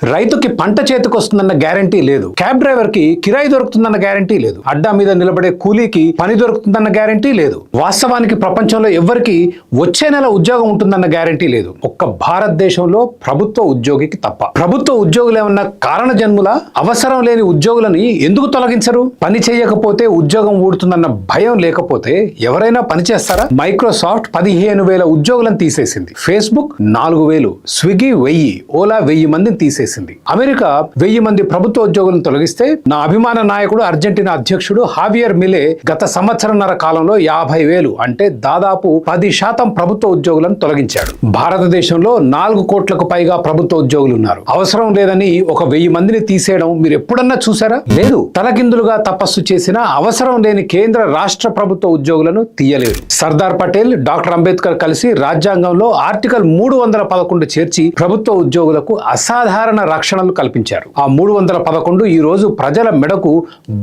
రైతుకి పంట చేతికొస్తుందన్న గ్యారంటీ లేదు. క్యాబ్ డ్రైవర్ కి కిరాయి దొరుకుతుందన్న గ్యారంటీ లేదు. అడ్డా మీద నిలబడే కూలీకి పని దొరుకుతుందన్న గ్యారంటీ లేదు. వాస్తవానికి ప్రపంచంలో ఎవ్వరికి వచ్చే నెల ఉద్యోగం ఉంటుందన్న గ్యారంటీ లేదు. ఒక్క భారతదేశంలో ప్రభుత్వ ఉద్యోగికి తప్ప. ప్రభుత్వ ఉద్యోగులు ఏమన్నా కారణ జన్ముల అవసరం లేని ఉద్యోగులని ఎందుకు తొలగించరు? పని చేయకపోతే ఉద్యోగం ఊడుతుందన్న భయం లేకపోతే ఎవరైనా పని చేస్తారా? మైక్రోసాఫ్ట్ 15,000 ఉద్యోగులను తీసేసింది. ఫేస్బుక్ 4,000, స్విగ్గీ 1000, ఓలా 1000 మందిని తీసేసింది. అమెరికా 1000 మంది ప్రభుత్వ ఉద్యోగులను తొలగిస్తే నా అభిమాన నాయకుడు అర్జెంటీనా అధ్యక్షుడు హావియర్ మిలే గత సంవత్సరంన్నర కాలంలో 50,000 అంటే దాదాపు 10% ప్రభుత్వ ఉద్యోగులను తొలగించాడు. భారతదేశంలో 4 కోట్లకు పైగా ప్రభుత్వ ఉద్యోగులు ఉన్నారు. అవసరం లేదని ఒక 1000 మందిని తీసేయడం మీరు ఎప్పుడన్నా చూసారా? లేదు. తలకిందులుగా తపస్సు చేసిన అవసరం లేని కేంద్ర రాష్ట్ర ప్రభుత్వ ఉద్యోగులను తీయలేరు. సర్దార్ పటేల్, డాక్టర్ అంబేద్కర్ కలిసి రాజ్యాంగంలో ఆర్టికల్ 311 చేర్చి ప్రభుత్వ ఉద్యోగులకు అసాధారణ రక్షణలు కల్పించారు. ఆ 311 ఈ రోజు ప్రజల మెడకు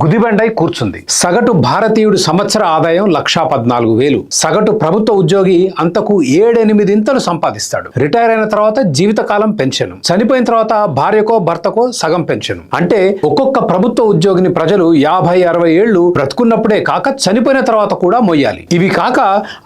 గుదిబండై కూర్చుంది. సగటు భారతీయుడు సంవత్సర ఆదాయం 1,14,000. సగటు ప్రభుత్వ ఉద్యోగి అంతకు 7-8 ఇంతలు సంపాదిస్తాడు. రిటైర్ అయిన తర్వాత జీవితకాలం పెన్షన్, చనిపోయిన తర్వాత భార్యకో భర్తకో సగం పెన్షన్. అంటే ఒక్కొక్క ప్రభుత్వ ఉద్యోగిని ప్రజలు 50-60 ఏళ్లు బ్రతుకున్నప్పుడే కాక చనిపోయిన తర్వాత కూడా మొయ్యాలి. ఇవి కాక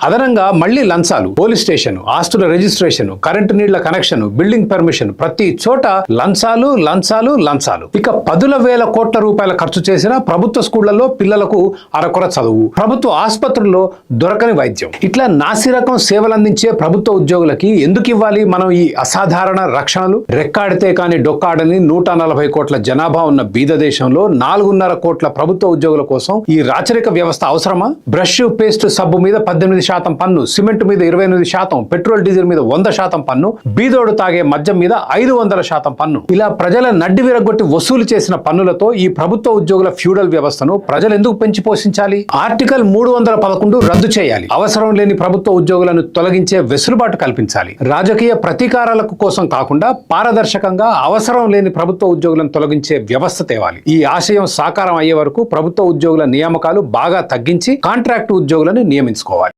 అదనంగా మళ్లీ లంచాలు, పోలీస్ స్టేషన్, ఆస్తుల రిజిస్ట్రేషన్, కరెంటు నీళ్ల కనెక్షన్, బిల్డింగ్ పర్మిషన్, ప్రతి చోట లంచాలు లంచాలు లంచాలు. ఇక 10,000 కోట్ల రూపాయల ఖర్చు చేసిన ప్రభుత్వ స్కూళ్లలో పిల్లలకు అరకొర చదువు, ప్రభుత్వ ఆసుపత్రుల్లో దొరకని వైద్యం, ఇట్లా నాసిరకం సేవలు అందించే ప్రభుత్వ ఉద్యోగులకి ఎందుకు ఇవ్వాలి మనం ఈ అసాధారణ రక్షణలు? రెక్కాడితే కాని డొక్కాడని 140 కోట్ల జనాభా ఉన్న బీద దేశంలో 4.5 కోట్ల ప్రభుత్వ ఉద్యోగుల కోసం ఈ రాచరిక వ్యవస్థ అవసరమా? బ్రష్, పేస్ట్, సబ్బు మీద 18% పన్ను, సిమెంట్ మీద 28%, పెట్రోల్ డీజిల్ మీద 100% పన్ను, బీదోడు తాగే మద్యం మీద 500% పన్ను. ఇలా ప్రజల నడ్డి విరగొట్టి వసూలు చేసిన పన్నులతో ఈ ప్రభుత్వ ఉద్యోగుల ఫ్యూడల్ వ్యవస్థను ప్రజలు ఎందుకు పెంచి పోషించాలి? ఆర్టికల్ 311 రద్దు చేయాలి. అవసరం లేని ప్రభుత్వ ఉద్యోగులను తొలగించే వెసులుబాటు కల్పించాలి. రాజకీయ ప్రతీకారాలకు కోసం కాకుండా పారదర్శకంగా అవసరం లేని ప్రభుత్వ ఉద్యోగులను తొలగించే వ్యవస్థ తేవాలి. ఈ ఆశయం సాకారం అయ్యే వరకు ప్రభుత్వ ఉద్యోగుల నియామకాలు బాగా తగ్గించి కాంట్రాక్టు ఉద్యోగులను నియమించుకోవాలి.